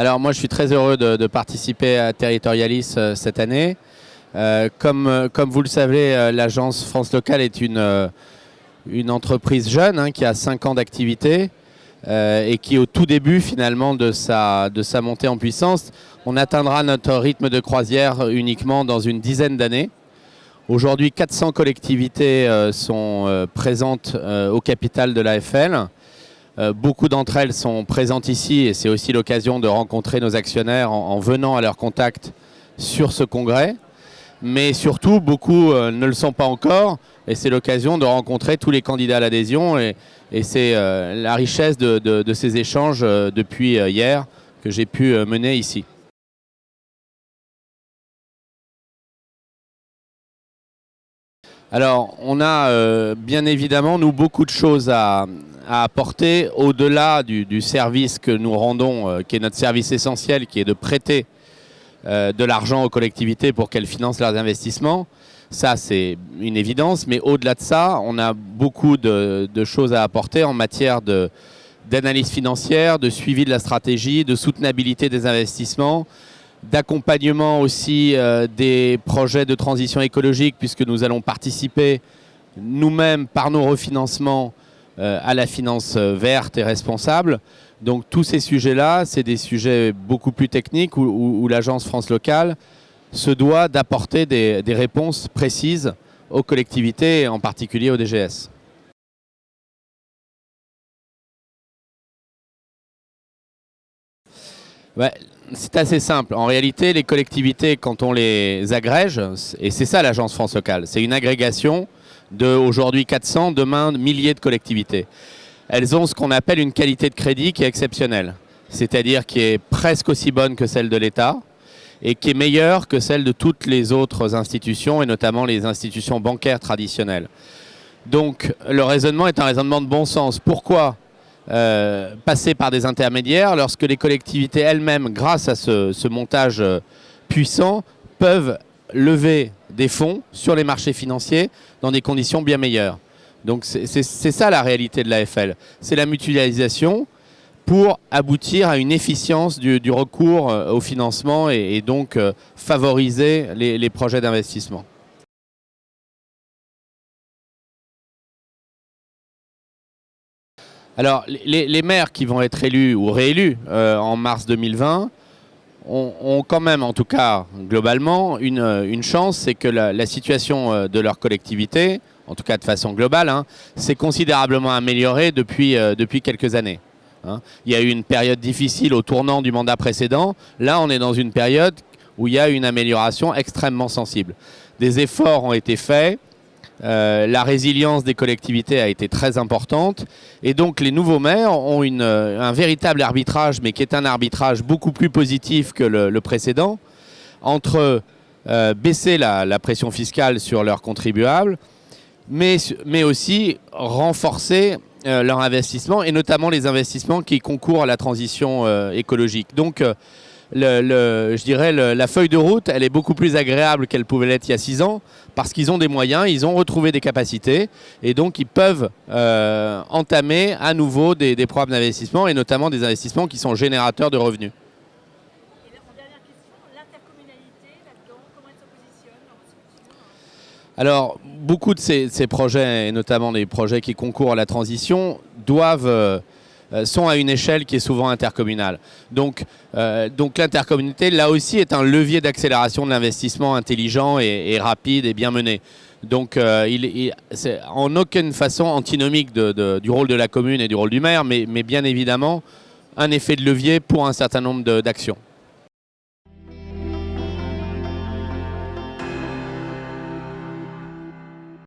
Alors moi je suis très heureux de participer à Territorialis cette année. Comme vous le savez, l'agence France Locale est une entreprise jeune qui a 5 ans d'activité et qui est au tout début finalement de sa montée en puissance. On atteindra notre rythme de croisière uniquement dans une dizaine d'années. Aujourd'hui, 400 collectivités sont présentes au capital de l'AFL. Beaucoup d'entre elles sont présentes ici et c'est aussi l'occasion de rencontrer nos actionnaires en venant à leur contact sur ce congrès. Mais surtout, beaucoup ne le sont pas encore et c'est l'occasion de rencontrer tous les candidats à l'adhésion et c'est la richesse de ces échanges depuis hier que j'ai pu mener ici. Alors, on a bien évidemment, nous, beaucoup de choses à apporter au-delà du service que nous rendons, qui est notre service essentiel, qui est de prêter de l'argent aux collectivités pour qu'elles financent leurs investissements. Ça, c'est une évidence. Mais au-delà de ça, on a beaucoup de choses à apporter en matière d'analyse financière, de suivi de la stratégie, de soutenabilité des investissements, d'accompagnement aussi des projets de transition écologique, puisque nous allons participer nous-mêmes par nos refinancements à la finance verte et responsable. Donc tous ces sujets-là, c'est des sujets beaucoup plus techniques où l'agence France Locale se doit d'apporter des réponses précises aux collectivités et en particulier aux DGS. Ouais, c'est assez simple. En réalité, les collectivités, quand on les agrège, et c'est ça l'agence France Locale, c'est une agrégation d'aujourd'hui 400, demain milliers de collectivités. Elles ont ce qu'on appelle une qualité de crédit qui est exceptionnelle, c'est-à-dire qui est presque aussi bonne que celle de l'État et qui est meilleure que celle de toutes les autres institutions et notamment les institutions bancaires traditionnelles. Donc le raisonnement est un raisonnement de bon sens. Pourquoi passer par des intermédiaires lorsque les collectivités elles-mêmes, grâce à ce montage puissant, peuvent lever des fonds sur les marchés financiers dans des conditions bien meilleures. Donc c'est ça la réalité de l'AFL. C'est la mutualisation pour aboutir à une efficience du recours au financement et donc favoriser les projets d'investissement. Alors, les maires qui vont être élus ou réélus en mars 2020 ont quand même, en tout cas globalement, une chance, c'est que la situation de leur collectivité, en tout cas de façon globale, s'est considérablement améliorée depuis quelques années. Il y a eu une période difficile au tournant du mandat précédent. Là, on est dans une période où il y a une amélioration extrêmement sensible. Des efforts ont été faits. La résilience des collectivités a été très importante et donc les nouveaux maires ont un véritable arbitrage, mais qui est un arbitrage beaucoup plus positif que le précédent, entre baisser la pression fiscale sur leurs contribuables, mais aussi renforcer leur investissement et notamment les investissements qui concourent à la transition écologique. Donc je dirais la feuille de route, elle est beaucoup plus agréable qu'elle pouvait l'être il y a 6 ans parce qu'ils ont des moyens, ils ont retrouvé des capacités et donc ils peuvent entamer à nouveau des programmes d'investissement et notamment des investissements qui sont générateurs de revenus. Et en dernière question, l'intercommunalité là-dedans, comment elle se positionne dans votre structure ? Alors, beaucoup de ces projets, et notamment des projets qui concourent à la transition, sont à une échelle qui est souvent intercommunale. Donc l'intercommunalité, là aussi, est un levier d'accélération de l'investissement intelligent et rapide et bien mené. Donc c'est en aucune façon antinomique du rôle de la commune et du rôle du maire, mais bien évidemment un effet de levier pour un certain nombre d'actions.